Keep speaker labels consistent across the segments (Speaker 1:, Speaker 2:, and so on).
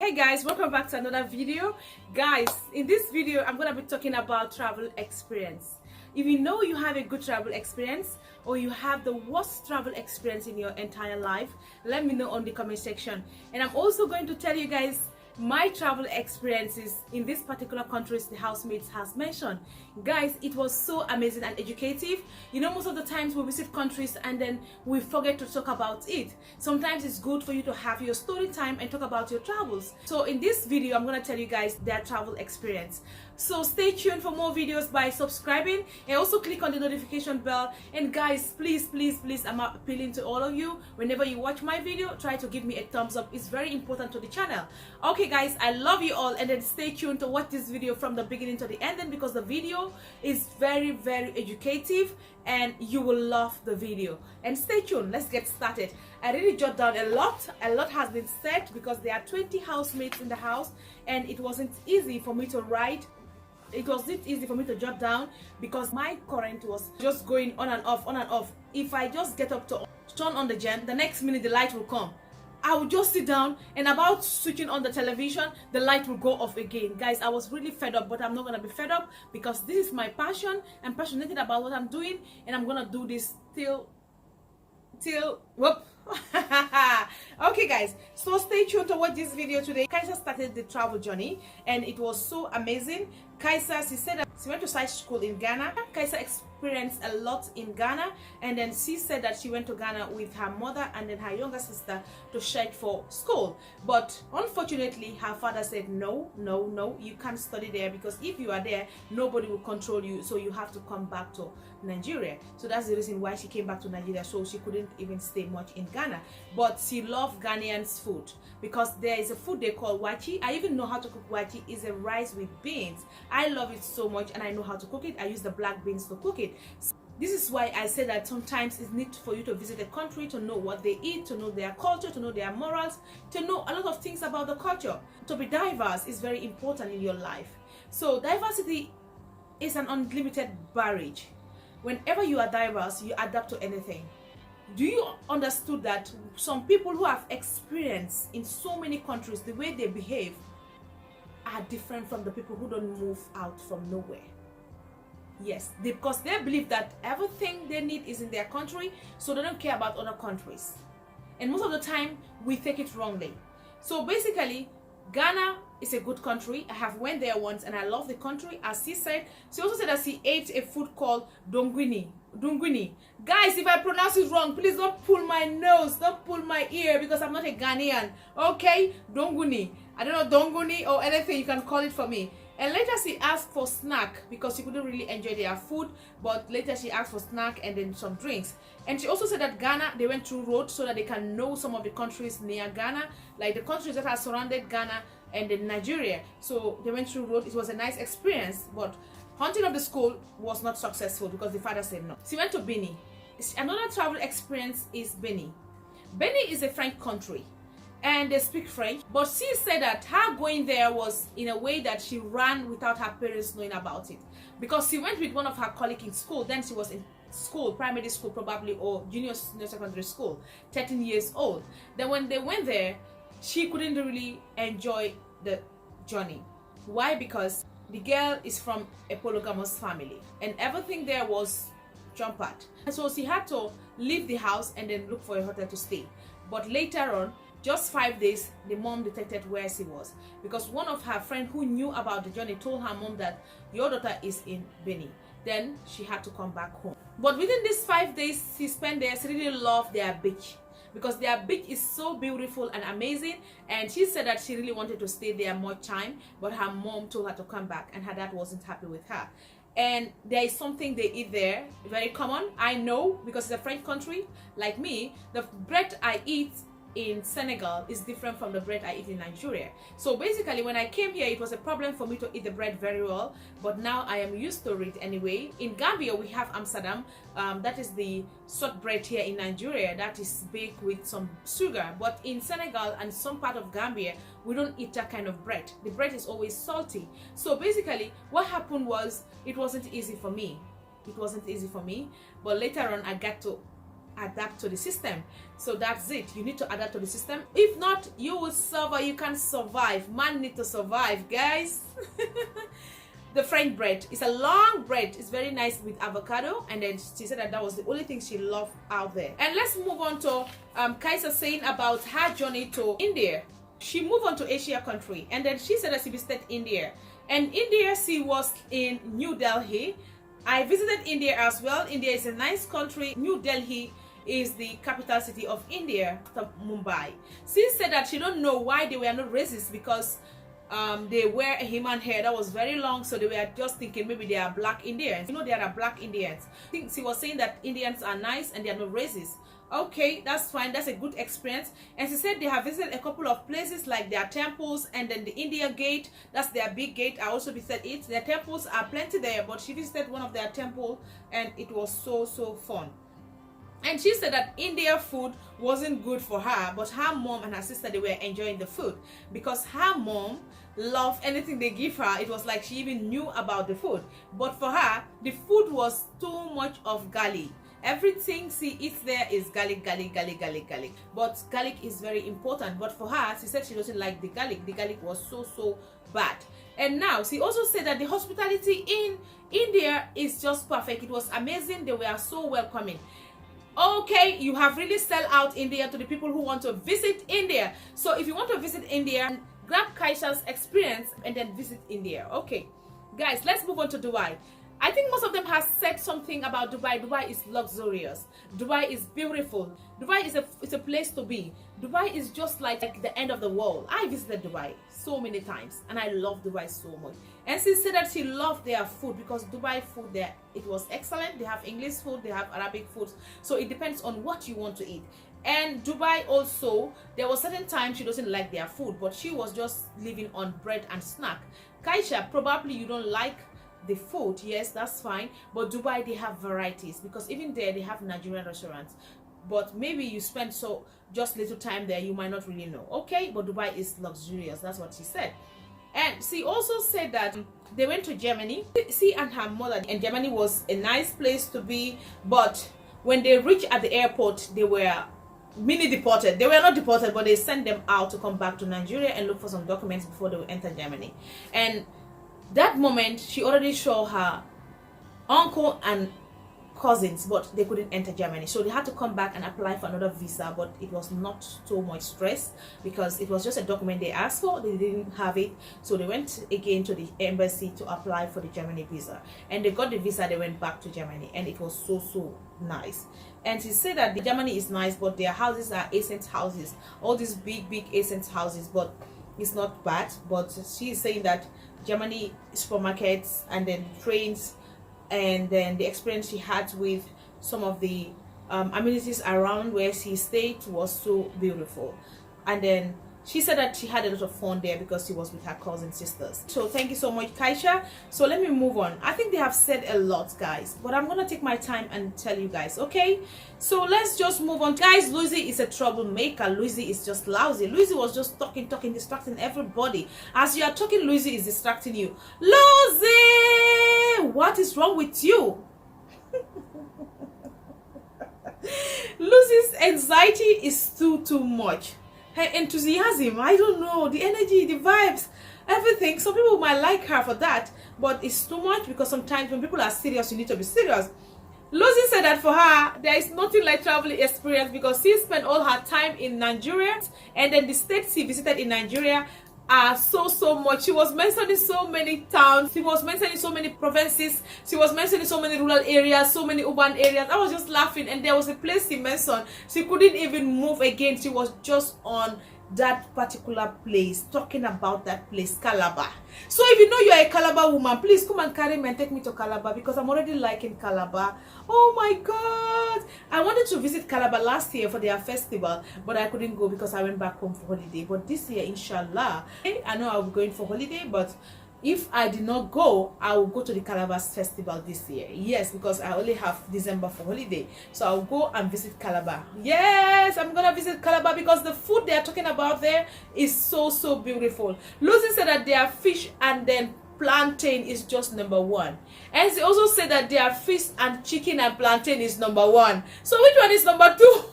Speaker 1: Hey guys, welcome back to another video. Guys, in this video I'm going to be talking about travel experience. If you know you have a good travel experience or you have the worst travel experience in your entire life, let me know on the comment section. And I'm also going to tell you guys my travel experiences in this particular countries the housemates has mentioned. Guys, it was so amazing and educative. You know, most of the times we visit countries and then we forget to talk about it. Sometimes it's good for you to have your story time and talk about your travels. So in this video I'm going to tell you guys their travel experience. So stay tuned for more videos by subscribing and also click on the notification bell. And guys, please I'm appealing to all of you, whenever you watch my video, try to give me a thumbs up. It's very important to the channel. Okay guys, I love you all, and then stay tuned to watch this video from the beginning to the ending because the video is very educative and you will love the video. And stay tuned, let's get started. I really jot down a lot has been said because there are 20 housemates in the house and it wasn't easy for me to write. It wasn't easy for me to jot down because my current was just going on and off. If I just get up to turn on the gen, the next minute the light will come. I would just sit down, and about switching on the television, the light will go off again. Guys, I was really fed up, but I'm not gonna be fed up because this is my passion. I'm passionate about what I'm doing, and I'm gonna do this till whoop. Okay guys, so stay tuned to watch this video today. Kaisha started the travel journey and it was so amazing. Kaisha, she said that she went to science school in Ghana. Kaisha experienced a lot in Ghana, and then she said that she went to Ghana with her mother and then her younger sister to search for school. But unfortunately, her father said, no, you can't study there because if you are there, nobody will control you. So you have to come back to Nigeria. So that's the reason why she came back to Nigeria. So she couldn't even stay much in Ghana. But she loved Ghanaian's food because there is a food they call wachi. I even know how to cook wachi. It's a rice with beans. I love it so much and I know how to cook it. I use the black beans to cook it. So this is why I say that sometimes it's need for you to visit a country to know what they eat, to know their culture, to know their morals, to know a lot of things about the culture. To be diverse is very important in your life. So diversity is an unlimited barrage. Whenever you are diverse, you adapt to anything. Do you understood that some people who have experience in so many countries, the way they behave are different from the people who don't move out from nowhere? Yes, because they believe that everything they need is in their country, so they don't care about other countries. And most of the time, we take it wrongly. So basically, Ghana is a good country. I have went there once and I love the country. As she said, she also said that she ate a food called dongwini. Guys, if I pronounce it wrong, please don't pull my nose, don't pull my ear because I'm not a Ghanaian. Okay, dongwini. I don't know dongwini or anything, you can call it for me. And later she asked for snack because she couldn't really enjoy their food, but later she asked for snack and then some drinks. And she also said that Ghana, they went through road so that they can know some of the countries near Ghana, like the countries that are surrounded Ghana and then Nigeria. So they went through road. It was a nice experience, but hunting of the school was not successful because the father said no. She went to Benin. Another travel experience is Benin. Benin is a French country and they speak French, but she said that her going there was in a way that she ran without her parents knowing about it, because she went with one of her colleagues in school. Then she was in school, primary school probably, or junior secondary school, 13 years old. Then when they went there, she couldn't really enjoy the journey. Why? Because the girl is from a polygamous family and everything there was jump-at. And so she had to leave the house and then look for a hotel to stay. But later on, just 5 days, the mom detected where she was, because one of her friends who knew about the journey told her mom that your daughter is in Benin. Then she had to come back home. But within these 5 days she spent there, she really loved their beach because their beach is so beautiful and amazing, and she said that she really wanted to stay there more time, but her mom told her to come back and her dad wasn't happy with her. And there is something they eat there, very common, I know, because it's a French country. Like me, the bread I eat in Senegal is different from the bread I eat in Nigeria. So basically when I came here, it was a problem for me to eat the bread very well, but now I am used to it anyway. In Gambia we have Amsterdam, that is the short bread here in Nigeria that is baked with some sugar, but in Senegal and some part of Gambia we don't eat that kind of bread. The bread is always salty. So basically what happened was, it wasn't easy for me, but later on I got to adapt to the system. So that's it. You need to adapt to the system. If not, you will suffer. You can't survive. Man need to survive, guys. The French bread is a long bread. It's very nice with avocado, and then she said that that was the only thing she loved out there. And let's move on to Kaisha saying about her journey to India. She moved on to Asia country, and then she said that she visited India. And India, she was in New Delhi. I visited India as well. India is a nice country. New Delhi is the capital city of India after Mumbai. She said that she don't know why they were not racist, because they wear a human hair that was very long, so they were just thinking maybe they are black Indians. You know, there are black Indians. I think she was saying that Indians are nice and they are not racist. Okay, that's fine. That's a good experience. And she said they have visited a couple of places like their temples, and then the India Gate. That's their big gate. I also visited it. Their temples are plenty there, but she visited one of their temples and it was so fun. And she said that India food wasn't good for her, but her mom and her sister, they were enjoying the food because her mom loved anything they give her. It was like she even knew about the food. But for her, the food was too much of garlic. Everything she eats there is garlic. But garlic is very important. But for her, she said she doesn't like the garlic. The garlic was so bad. And now she also said that the hospitality in India is just perfect. It was amazing. They were so welcoming. Okay, you have really sell out India to the people who want to visit India. So if you want to visit India, grab Kaisha's experience and then visit India. Okay, guys, let's move on to Dubai. I think most of them have said something about Dubai. Dubai is luxurious. Dubai is beautiful. Dubai is a place to be. Dubai is just like the end of the world. I visited Dubai so many times and I love Dubai so much. And she said that she loved their food because Dubai food there, it was excellent. They have English food, they have Arabic food. So it depends on what you want to eat. And Dubai also, there was certain times she doesn't like their food, but she was just living on bread and snack. Kaisha, probably you don't like the food, yes, that's fine, but Dubai, they have varieties because even there they have Nigerian restaurants, but maybe you spend just little time there, you might not really know. Okay, but Dubai is luxurious. That's what she said. And she also said that they went to Germany. She and her mother, and Germany was a nice place to be, but when they reached at the airport, they were mini deported. They were not deported, but they sent them out to come back to Nigeria and look for some documents before they would enter Germany. And that moment, she already saw her uncle and cousins, but they couldn't enter Germany, so they had to come back and apply for another visa. But it was not so much stress because it was just a document they asked for. They didn't have it, so they went again to the embassy to apply for the Germany visa, and they got the visa. They went back to Germany, and it was so nice. And she said that the Germany is nice, but their houses are ancient houses, all these big ancient houses, but it's not bad. But she is saying that Germany supermarkets and then trains, and then the experience she had with some of the amenities around where she stayed was so beautiful. And then she said that she had a lot of fun there because she was with her cousin sisters. So thank you so much, Kaisha. So let me move on. I think they have said a lot, guys, but I'm gonna take my time and tell you guys. Okay, so let's just move on, guys. Lucy is a troublemaker. Lucy is just lousy. Lucy was just talking, distracting everybody. As you are talking, Lucy is distracting you. Lucy, what is wrong with you? Lucy's anxiety is too much. Her enthusiasm, I don't know, the energy, the vibes, everything. Some people might like her for that, but it's too much because sometimes when people are serious, you need to be serious. Lucy said that for her, there is nothing like traveling experience because she spent all her time in Nigeria, and then the states she visited in Nigeria are so much. She was mentioning so many towns, she was mentioning so many provinces, she was mentioning so many rural areas, so many urban areas. I was just laughing, and there was a place she mentioned she couldn't even move again. She was just on that particular place, talking about that place, Calabar. So if you know you're a Calabar woman, please come and carry me and take me to Calabar because I'm already liking Calabar. Oh my god, I wanted to visit Calabar last year for their festival, but I couldn't go because I went back home for holiday. But this year, inshallah, I know I'll be going for holiday, but if I did not go, I will go to the Calabar festival this year. Yes, because I only have December for holiday, so I'll go and visit Calabar. Yes, I'm gonna visit Calabar because the food they are talking about there is so beautiful. Lucy said that their fish and then plantain is just number one. And she also said that their fish and chicken and plantain is number one. So which one is number two?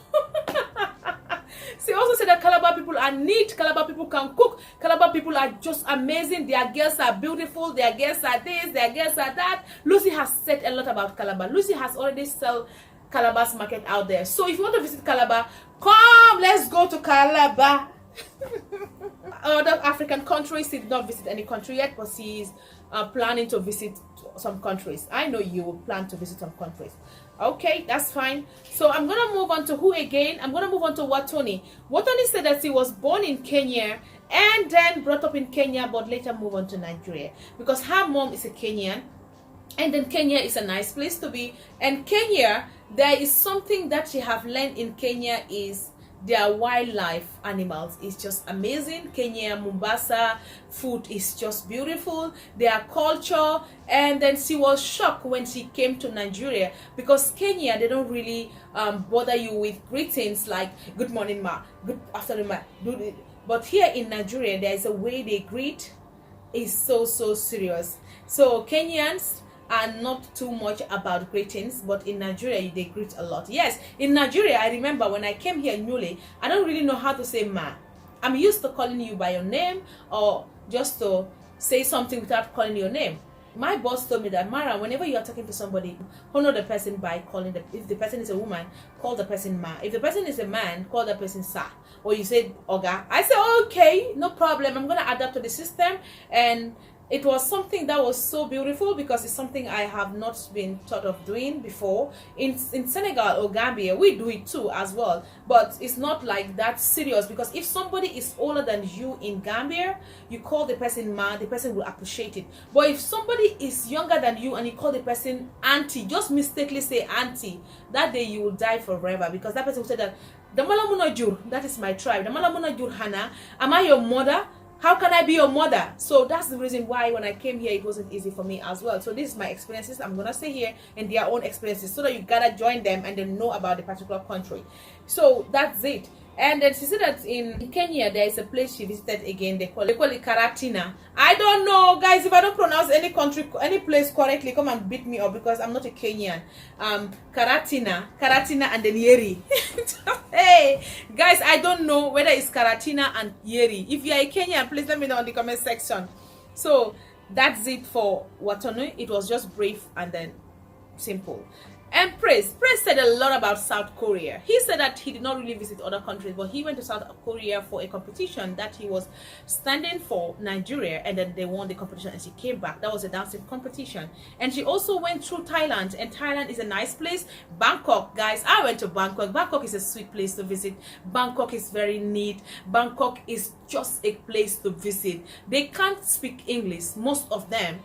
Speaker 1: She also said that Calabar people are neat, Calabar people can cook, Calabar people are just amazing, their girls are beautiful, their girls are this, their girls are that. Lucy has said a lot about Calabar. Lucy has already sold Calabar's market out there. So if you want to visit Calabar, come, let's go to Calabar. Other African countries, she did not visit any country yet, but she's planning to visit some countries. I know you will plan to visit some countries. Okay, that's fine. So I'm gonna move on to who again? I'm gonna move on to Wathoni. Wathoni said that she was born in Kenya and then brought up in Kenya, but later moved on to Nigeria because her mom is a Kenyan, and then Kenya is a nice place to be. And Kenya, there is something that she have learned in Kenya is their wildlife animals is just amazing. Kenya, Mombasa, food is just beautiful, their culture. And then she was shocked when she came to Nigeria because Kenya, they don't really bother you with greetings like good morning ma, good afternoon ma, but here in Nigeria there is a way they greet is so serious. So Kenyans are not too much about greetings, but in Nigeria they greet a lot. Yes, in Nigeria, I remember when I came here newly, I don't really know how to say ma. I'm used to calling you by your name or just to say something without calling your name. My boss told me that, Maram, whenever you are talking to somebody, honor the person by calling the, if the person is a woman, call the person ma. If the person is a man, call the person sa. Or you say oga. I said, okay, no problem, I'm gonna adapt to the system. And it was something that was so beautiful because it's something I have not been thought of doing before. In Senegal or Gambia, we do it too as well, but it's not like that serious because if somebody is older than you in Gambia, you call the person ma, the person will appreciate it. But if somebody is younger than you and you call the person auntie, just mistakenly say auntie, that day you will die forever because that person will say that the Malamuna Jur, that is my tribe, the Malamuna Jur Hana, am I your mother? How can I be your mother? So that's the reason why when I came here, it wasn't easy for me as well. So this is my experiences. I'm going to say here and their own experiences so that you gotta join them and then know about the particular country. So that's it. And then she said that in Kenya, there is a place she visited again. They call it Katrina. I don't know, guys. If I don't pronounce any country, any place correctly, come and beat me up because I'm not a Kenyan. Katrina, and then Yeri. Hey, guys, I don't know whether it's Katrina and Yeri. If you are a Kenyan, please let me know in the comment section. So that's it for Wathoni. It was just brief and then simple. And Praise said a lot about South Korea. He said that he did not really visit other countries, but he went to South Korea for a competition that he was standing for Nigeria, and then they won the competition and she came back. That was a dancing competition. And she also went through Thailand, and Thailand is a nice place. Bangkok, guys, I went to Bangkok. Bangkok is a sweet place to visit. Bangkok is very neat. Bangkok is just a place to visit. They can't speak English, most of them,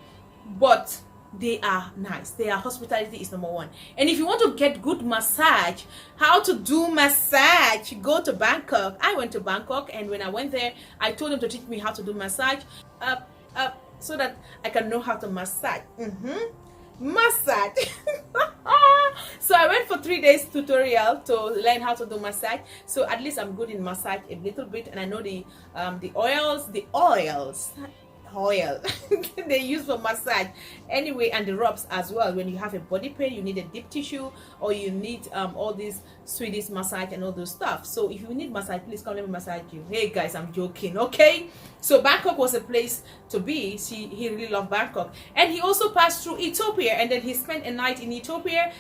Speaker 1: but they are nice. Their hospitality is number one. And if you want to get good massage, how to do massage, go to Bangkok. I went to Bangkok, and when I went there, I told them to teach me how to do massage up so that I can know how to massage. Massage. So I went for 3 days tutorial to learn how to do massage. So at least I'm good in massage a little bit, and I know the oils they use for massage anyway, and the rubs as well. When you have a body pain, you need a deep tissue, or you need all these Swedish massage and all those stuff. So if you need massage, please come, let me massage you. Hey guys, I'm joking, okay? So Bangkok was a place to be. He really loved Bangkok, and he also passed through Ethiopia, and then he spent a night in Ethiopia.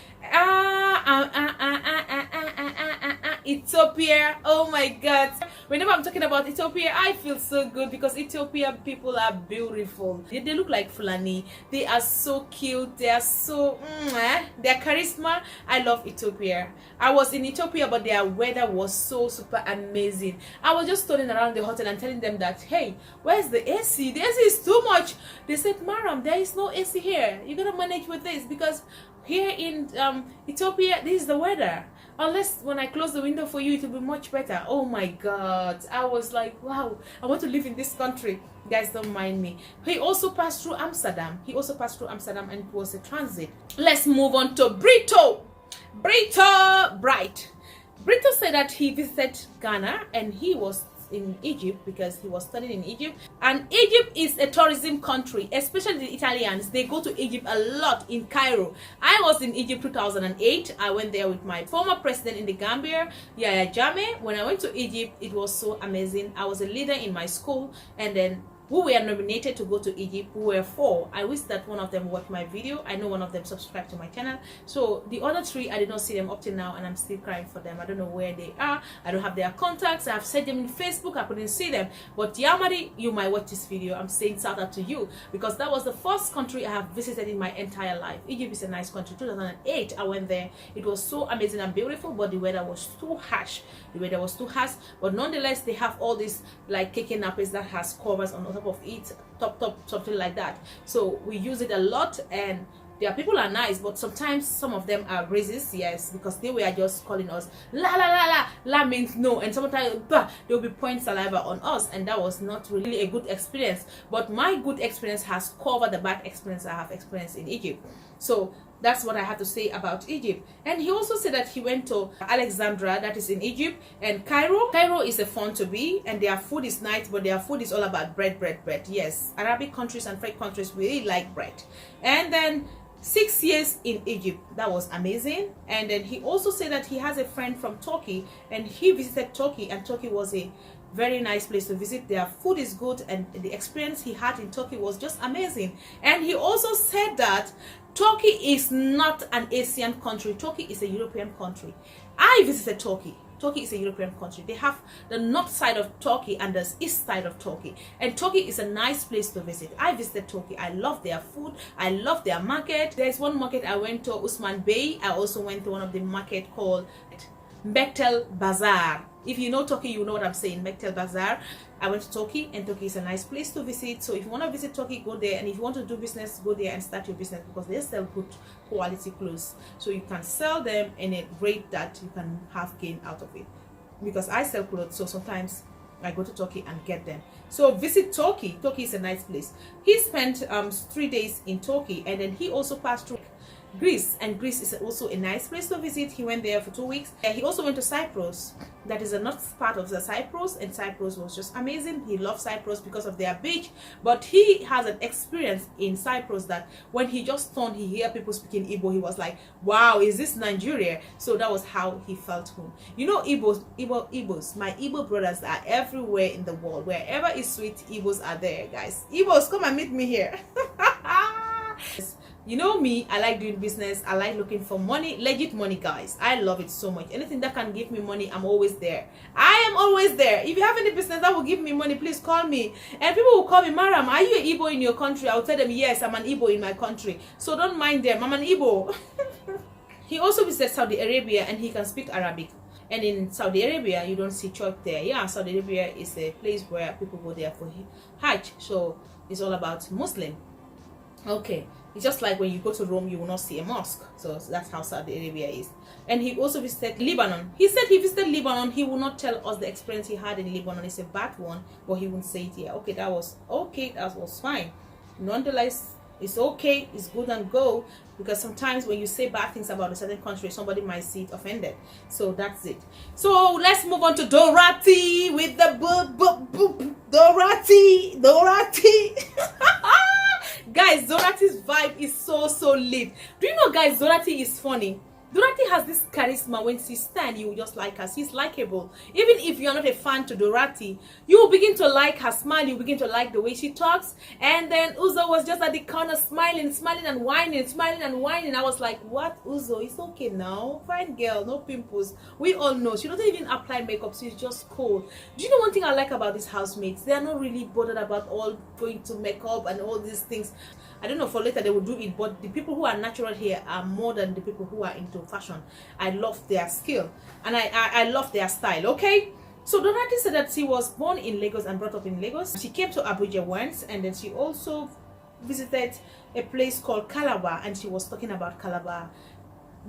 Speaker 1: Ethiopia, oh my god, whenever I'm talking about Ethiopia, I feel so good because Ethiopian people are beautiful. They look like Fulani. They are so cute. They are so their charisma. I love Ethiopia. I was in Ethiopia, but their weather was so super amazing. I was just strolling around the hotel and telling them that, hey, where's the AC? The AC is too much. They said, Maram, there is no AC here. You're gonna manage with this because here in Ethiopia, this is the weather. Unless when I close the window for you, it will be much better. Oh my god, I was like, wow, I want to live in this country. Guys, don't mind me. He also passed through Amsterdam. And it was a transit. Let's move on to Brighto. Brighto said that he visited Ghana, and he was in Egypt because he was studying in Egypt. And Egypt is a tourism country, especially the Italians. They go to Egypt a lot in Cairo. I was in Egypt 2008. I went there with my former president in the Gambia, Yahya Jammeh. When I went to Egypt, it was so amazing. I was a leader in my school, and then we were nominated to go to Egypt. We were 4. I wish that one of them watched my video. I know one of them subscribed to my channel. So the other 3, I did not see them up till now, and I'm still crying for them. I don't know where they are. I don't have their contacts. I have sent them in Facebook. I couldn't see them. But Yamari, you might watch this video. I'm saying shout out to you, because that was the first country I have visited in my entire life. Egypt is a nice country. 2008, I went there. It was so amazing and beautiful, but the weather was too harsh. But nonetheless, they have all these like keke nappies that has covers on top of it, top something like that. So we use it a lot, and their people are nice, but sometimes some of them are racist, yes, because they were just calling us la la la la. La means no, and sometimes bah, they'll be pouring saliva on us, and that was not really a good experience. But my good experience has covered the bad experience I have experienced in Egypt. So that's what I have to say about Egypt. And he also said that he went to Alexandria, that is in Egypt, and Cairo. Cairo is a fun to be, and their food is nice, but their food is all about bread. Yes, Arabic countries and French countries really like bread. And then 6 years in Egypt, that was amazing. And then he also said that he has a friend from Turkey, and he visited Turkey, and Turkey was a very nice place to visit. Their food is good, and the experience he had in Turkey was just amazing. And he also said that Turkey is not an Asian country. Turkey is a European country. I visited Turkey. Turkey is a European country. They have the north side of Turkey and the east side of Turkey. And Turkey is a nice place to visit. I visited Turkey. I love their food. I love their market. There's one market I went to, Usman Bey. I also went to one of the market called Mektel Bazaar. If you know Turkey, you know what I'm saying. Mektel Bazaar. I went to Turkey, and Turkey is a nice place to visit. So if you want to visit Turkey, go there. And if you want to do business, go there and start your business, because they sell good quality clothes. So you can sell them in a rate that you can have gain out of it. Because I sell clothes, so sometimes I go to Turkey and get them. So visit Turkey. Turkey is a nice place. He spent 3 days in Turkey, and then he also passed through Greece, and Greece is also a nice place to visit. He went there for 2 weeks. He also went to Cyprus. That is a north part of the Cyprus, and Cyprus was just amazing. He loved Cyprus because of their beach, but he has an experience in Cyprus that when he just turned, he hear people speaking Igbo, he was like, wow, is this Nigeria? So that was how he felt home. You know, Igbos, my Igbo brothers are everywhere in the world. Wherever is sweet, Igbos are there, guys. Igbos, come and meet me here. You know me, I like doing business. I like looking for money, legit money, guys. I love it so much. Anything that can give me money, I'm always there. I am always there. If you have any business that will give me money, please call me. And people will call me, Maram, are you an Igbo in your country? I'll tell them, yes, I'm an Igbo in my country. So don't mind them, I'm an Igbo. He also visited Saudi Arabia, and he can speak Arabic. And in Saudi Arabia, you don't see church there. Yeah, Saudi Arabia is a place where people go there for Hajj. So it's all about Muslim. Okay, it's just like when you go to Rome, you will not see a mosque. So that's how Saudi Arabia is. And he also visited Lebanon. He said he visited Lebanon. He will not tell us the experience he had in Lebanon. It's a bad one, but he won't say it here. Okay, that was okay. That was fine. Nonetheless, it's okay. It's good and go, because sometimes when you say bad things about a certain country, somebody might see it offended. So that's it. So let's move on to Dorothy with the Dorothy. Guys, Dorothy's vibe is so lit. Do you know, guys, Dorothy is funny. Dorothy has this charisma. When she stands, you just like her. She's likable. Even if you're not a fan to Dorothy, you will begin to like her smile. You begin to like the way she talks. And then Uzo was just at the corner smiling and whining. I was like, what, Uzo? It's okay now. Fine girl, no pimples. We all know. She doesn't even apply makeup. She's just cool. Do you know one thing I like about these housemates? They are not really bothered about all going to makeup and all these things. I don't know, for later they will do it, but the people who are natural here are more than the people who are into fashion. I love their skill, and I love their style. Okay, so Dorothy said that she was born in Lagos and brought up in Lagos. She came to Abuja once, and then she also visited a place called Calabar, and she was talking about Calabar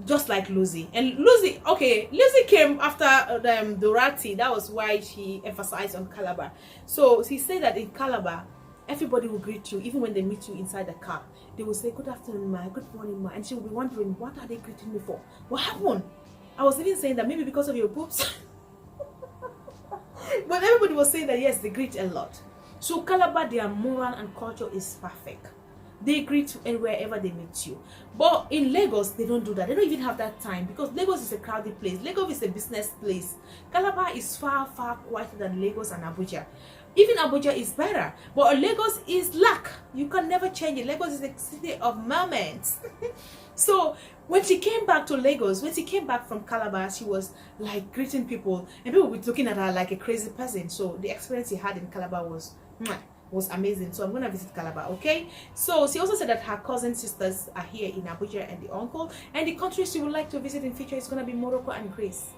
Speaker 1: just like Lucy. And Lucy, okay, Lucy came after Dorothy. That was why she emphasized on Calabar. So she said that in Calabar, everybody will greet you. Even when they meet you inside the car, they will say, good afternoon, ma, good morning, ma. And she will be wondering, what are they greeting me for? What happened? I was even saying that maybe because of your boobs. But everybody was saying that yes, they greet a lot. So Calabar, their moral and culture is perfect. They greet wherever they meet you. But in Lagos, they don't do that. They don't even have that time because Lagos is a crowded place. Lagos is a business place. Calabar is far, far quieter than Lagos and Abuja. Even Abuja is better, but Lagos is luck. You can never change it. Lagos is a city of moments. So when she came back to Lagos, when she came back from Calabar, she was like greeting people, and people were looking at her like a crazy person. So the experience she had in Calabar was amazing. So I'm gonna visit Calabar. Okay, so she also said that her cousin sisters are here in Abuja and the uncle, and the countries she would like to visit in future is gonna be Morocco and Greece.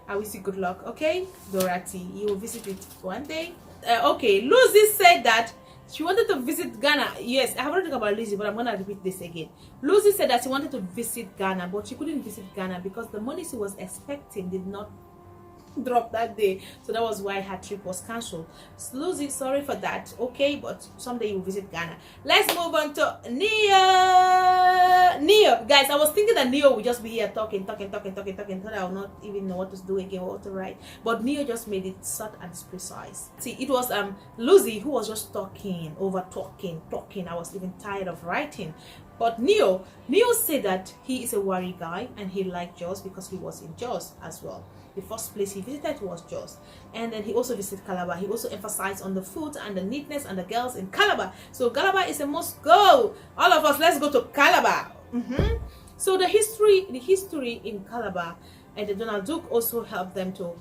Speaker 1: I wish you good luck. Okay, Dorathy, you will visit it one day. Okay, Lucy said that she wanted to visit Ghana. Yes, I haven't talked about Lucy, but I'm gonna repeat this again. Lucy said that she wanted to visit Ghana, but she couldn't visit Ghana because the money she was expecting did not drop that day, so that was why her trip was cancelled. So Lucy, sorry for that. Okay, but someday you'll visit Ghana. Let's move on to Neo. Guys, I was thinking that Neo would just be here talking, thought I would not even know what to do again, what to write, but Neo just made it short and precise. See, it was Lucy who was just talking over talking. I was even tired of writing. But Neo said that he is a worry guy and he liked Jos because he was in Jos as well. The first place he visited was Jos, and then he also visited Calabar. He also emphasized on the food and the neatness and the girls in Calabar. So Calabar is a must go. All of us, let's go to Calabar. So the history in Calabar, and the Donald Duke also helped them to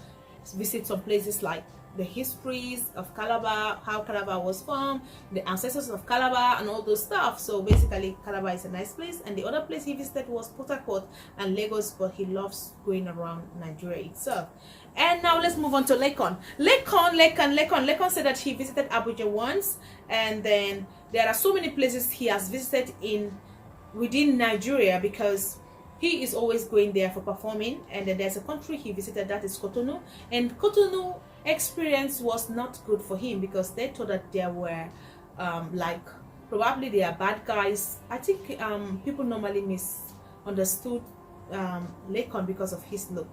Speaker 1: visit some places like the histories of Calabar, how Calabar was formed, the ancestors of Calabar, and all those stuff. So basically, Calabar is a nice place. And the other place he visited was Port Harcourt and Lagos, but he loves going around Nigeria itself. And now let's move on to Laycon. Laycon said that he visited Abuja once, and then there are so many places he has visited within Nigeria because he is always going there for performing. And then there's a country he visited, that is Cotonou, and Cotonou experience was not good for him because they thought that there were like probably they are bad guys. I think people normally misunderstood Laycon because of his look.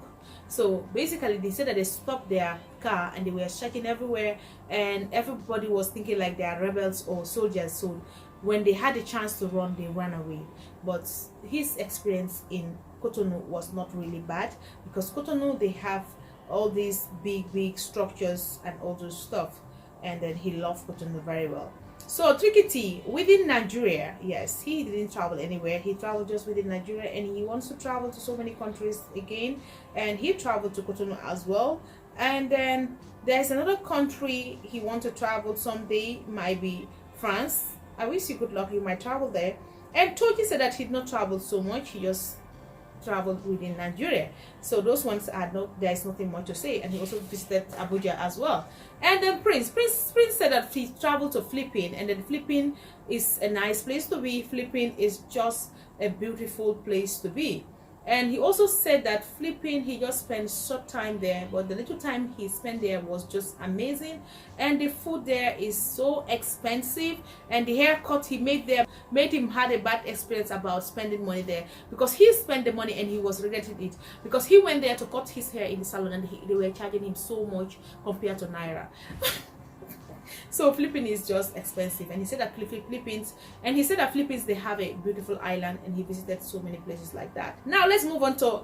Speaker 1: So basically they said that they stopped their car and they were checking everywhere, and everybody was thinking like they are rebels or soldiers. So when they had a chance to run, they ran away. But his experience in Cotonou was not really bad because Cotonou, they have all these big structures and all those stuff, and then he loved Cotonou very well. So Trickytee within Nigeria, yes, he didn't travel anywhere. He traveled just within Nigeria, and he wants to travel to so many countries again, and he traveled to Cotonou as well. And then there's another country he wants to travel someday, might be France. I wish you good luck, you might travel there. And Tochi said that he'd not traveled so much, he just traveled within Nigeria. So those ones are there's nothing much to say. And he also visited Abuja as well. And then Prince said that he traveled to Philippines, and then Philippines is a nice place to be. Philippines is just a beautiful place to be. And he also said that Philippines, he just spent short time there, but the little time he spent there was just amazing. And the food there is so expensive, and the haircut he made there made him had a bad experience about spending money there, because he spent the money and he was regretting it, because he went there to cut his hair in the salon and they were charging him so much compared to Naira. So Philippines is just expensive, and he said that Philippines, they have a beautiful island, and he visited so many places like that. Now let's move on to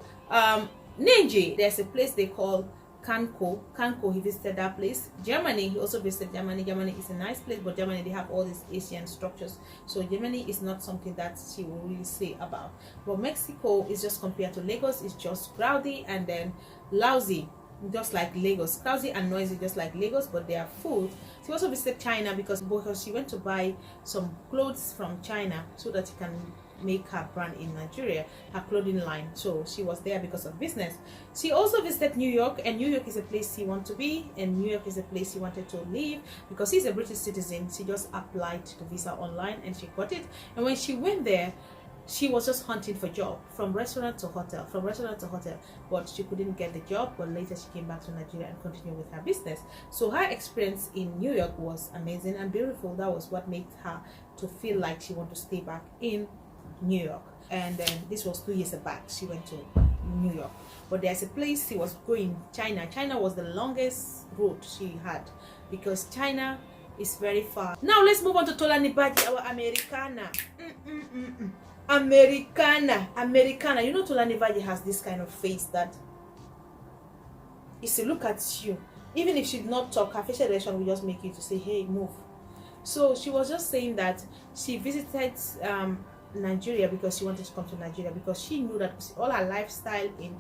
Speaker 1: Nengi. There's a place they call Kanko. He visited that place. Germany, he also visited Germany. Germany is a nice place, but Germany, they have all these Asian structures, so Germany is not something that she will really say about. But Mexico is just, compared to Lagos, is just rowdy and then lousy, just like Lagos, lousy and noisy, just like Lagos, but their food. She also visited China because she went to buy some clothes from China so that she can make her brand in Nigeria, her clothing line. So she was there because of business. She also visited New York, and New York is a place he wanted to be, and New York is a place he wanted to live because he's a British citizen. She just applied the visa online and she got it. And when she went there, she was just hunting for job from restaurant to hotel, but she couldn't get the job. But later she came back to Nigeria and continued with her business. So her experience in New York was amazing and beautiful. That was what made her to feel like she wanted to stay back in New York. And then this was 2 years back. She went to New York. But there's a place she was going, China. China was the longest route she had because China is very far. Now let's move on to Tolanibaj, our Americana. Americana. You know Tolanibaj has this kind of face that if she look at you, even if she did not talk, her facial expression will just make you to say, hey, move. So she was just saying that she visited Nigeria because she wanted to come to Nigeria because she knew that all her lifestyle in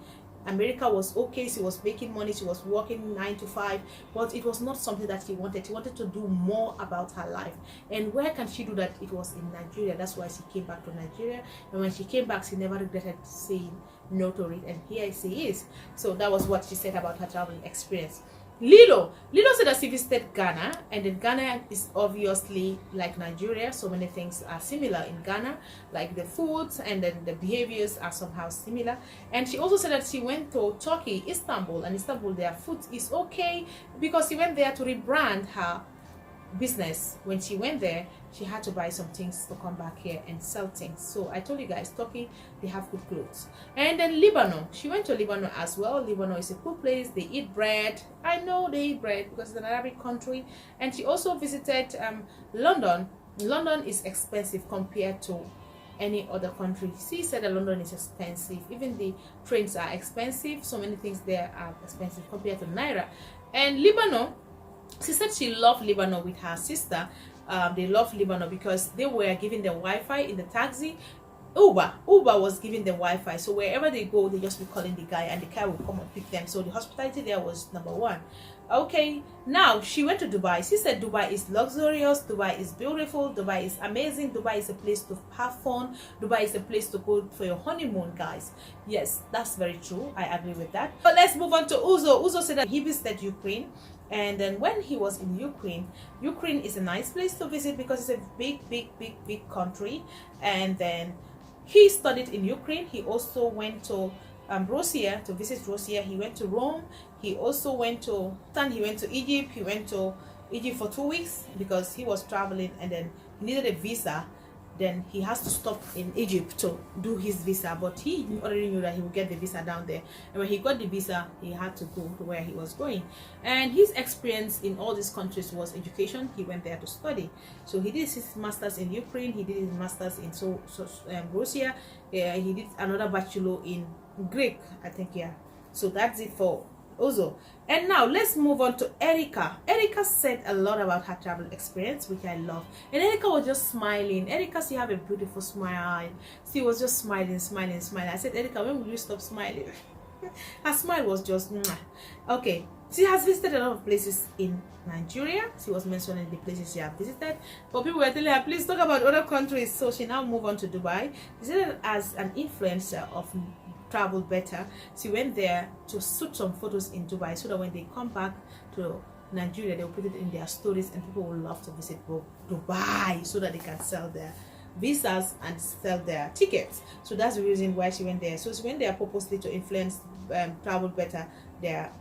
Speaker 1: America was okay. She was making money, she was working 9 to 5, but it was not something that she wanted. She wanted to do more about her life. And where can she do that? It was in Nigeria. That's why she came back to Nigeria. And when she came back, she never regretted saying no to it. And here she is. So that was what she said about her traveling experience. Lilo said that she visited Ghana, and then Ghana is obviously like Nigeria. So many things are similar in Ghana, like the foods and then the behaviors are somehow similar. And she also said that she went to Turkey, Istanbul, and Istanbul their food is okay because she went there to rebrand her business. When she went there, she had to buy some things to come back here and sell things. So I told you guys, Turkey, they have good clothes. And then Lebanon, she went to Lebanon as well. Lebanon is a cool place. They eat bread. I know they eat bread because it's an Arabic country. And she also visited London. London is expensive compared to any other country. She said that London is expensive. Even the trains are expensive. So many things there are expensive compared to Naira. And Lebanon, she said she loved Lebanon with her sister. They loved Lebanon because they were giving them Wi-Fi in the taxi. Uber was giving them Wi-Fi, so wherever they go, they just be calling the guy and the guy will come and pick them. So the hospitality there was #1. Okay, now she went to Dubai. She said Dubai is luxurious, Dubai is beautiful, Dubai is amazing, Dubai is a place to have fun, Dubai is a place to go for your honeymoon, guys. Yes, that's very true. I agree with that. But let's move on to Uzo. Uzo said that he visited Ukraine. And then when he was in Ukraine is a nice place to visit because it's a big country. And then he studied in Ukraine. He also went to Russia to visit Russia. He went to Rome. He also went to Egypt. He went to Egypt for 2 weeks because he was traveling and then he needed a visa. Then he has to stop in Egypt to do his visa, but he already knew that he would get the visa down there. And when he got the visa, he had to go to where he was going. And his experience in all these countries was education. He went there to study. So he did his master's in Ukraine, he did his master's in Russia, he did another bachelor in Greek, I think. Yeah, so that's it for Uzo. And now let's move on to Erica. Erica said a lot about her travel experience, which I love. And Erica was just smiling. Erica, she have a beautiful smile. She was just smiling. I said, Erica, when will you stop smiling? Her smile was just mwah. Okay. She has visited a lot of places in Nigeria. She was mentioning the places she has visited, but people were telling her, please talk about other countries. So she now moved on to Dubai. She said as an influencer of Travel Better, she went there to shoot some photos in Dubai so that when they come back to Nigeria, they'll put it in their stories and people will love to visit Dubai so that they can sell their visas and sell their tickets. So that's the reason why she went there. So she went there purposely to influence Travel Better, their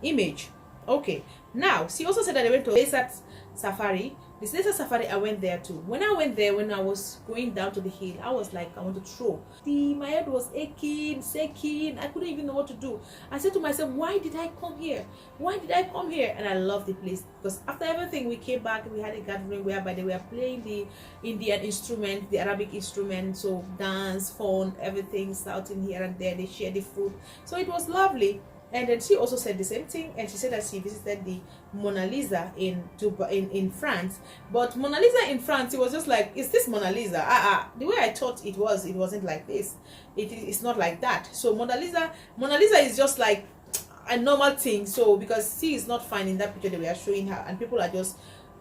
Speaker 1: image. Okay, now she also said that they went to desert safari. This desert safari, I went there too. When I went there, when I was going down to the hill, I was like, I want to throw. My head was aching, shaking. I couldn't even know what to do. I said to myself, why did I come here? Why did I come here? And I love the place because after everything, we came back. We had a gathering whereby they were playing the Indian instrument, the Arabic instrument. So dance, fun, everything, shouting here and there. They shared the food. So it was lovely. And then she also said the same thing, and she said that she visited the Mona Lisa in Dubai, in France. But Mona Lisa in France, it was just like, is this Mona Lisa? The way I thought it wasn't like this. It's not like that. So Mona Lisa is just like a normal thing. So because she is not fine in that picture they were showing her, and people are just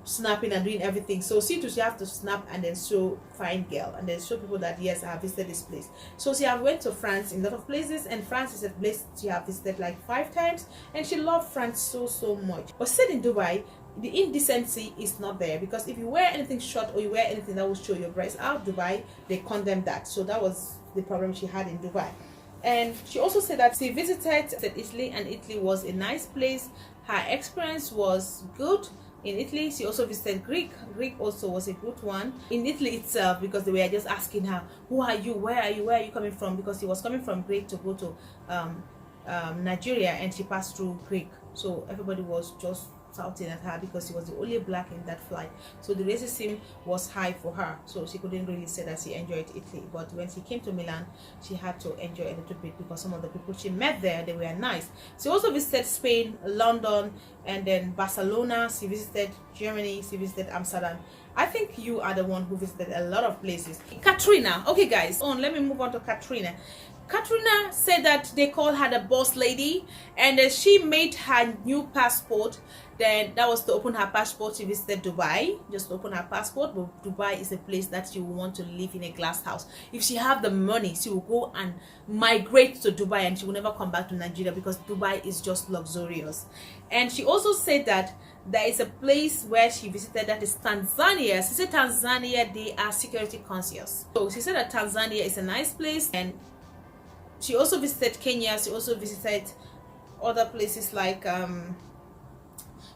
Speaker 1: snapping and doing everything. So she have to snap and then show fine girl and then show people that yes, I have visited this place. So she have went to France in a lot of places, and France is a place she have visited like 5 times, and she loved France so much. But said in Dubai, the indecency is not there, because if you wear anything short or you wear anything that will show your breast out, Dubai, they condemn that. So that was the problem she had in Dubai. And she also said that she visited Italy, and Italy was a nice place. Her experience was good. in Italy. She also visited Greek. Greek also was a good one. In Italy itself, because they were just asking her, who are you, where are you, where are you coming from, because he was coming from Greek to go to Nigeria, and she passed through Greek, so everybody was just shouting at her because she was the only black in that flight. So the racism was high for her, so she couldn't really say that she enjoyed Italy. But when she came to Milan, she had to enjoy a little bit because some of the people she met there, they were nice. She also visited Spain, London, and then Barcelona. She visited Germany, she visited Amsterdam. I think you are the one who visited a lot of places. Katrina. Okay guys, let me move on to Katrina. Katrina said that they called her the boss lady, and she made her new passport. Then that was to open her passport. She visited Dubai just to open her passport, but Dubai is a place that she will want to live in a glass house. If she have the money, she will go and migrate to Dubai, and she will never come back to Nigeria because Dubai is just luxurious. And she also said that there is a place where she visited that is Tanzania. She said Tanzania, they are security conscious. So she said that Tanzania is a nice place. And she also visited Kenya. She also visited other places like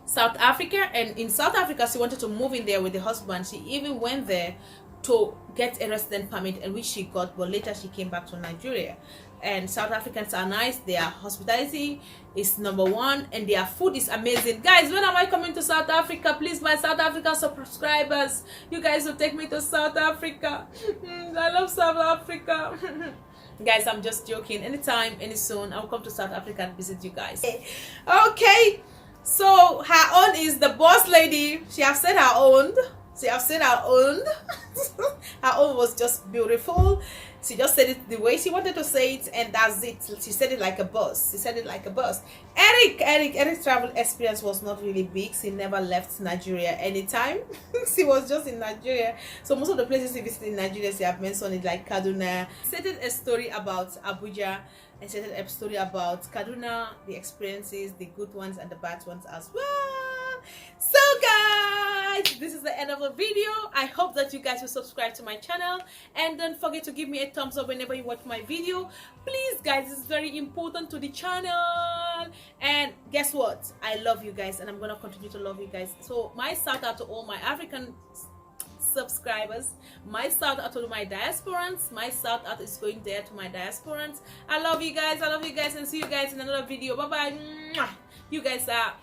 Speaker 1: South Africa. And in South Africa, she wanted to move in there with the husband. She even went there to get a resident permit, and which she got, but later she came back to Nigeria. And South Africans are nice. Their hospitality is #1, and their food is amazing. Guys, when am I coming to South Africa? Please, my South Africa subscribers, you guys will take me to South Africa. I love South Africa. Guys, I'm just joking. Anytime, any soon, I'll come to South Africa and visit you guys. Okay, so her own is the boss lady. She have said her own. She have said her own. Her own was just beautiful. She just said it the way she wanted to say it, and that's it. She said it like a boss. She said it like a boss. Eric's travel experience was not really big. She never left Nigeria anytime. She was just in Nigeria. So most of the places she visited in Nigeria, she have mentioned it, like Kaduna. She said a story about Abuja, and she said a story about Kaduna, the experiences, the good ones and the bad ones as well. So guys, this is the end of the video. I hope that you guys will subscribe to my channel, and don't forget to give me a thumbs up whenever you watch my video. Please guys, it's very important to the channel. And guess what, I love you guys, and I'm gonna continue to love you guys. So my shout out to all my African subscribers, my shout out to my diasporans. My shout out is going there to my diasporans. I love you guys, and see you guys in another video. Bye bye. You guys are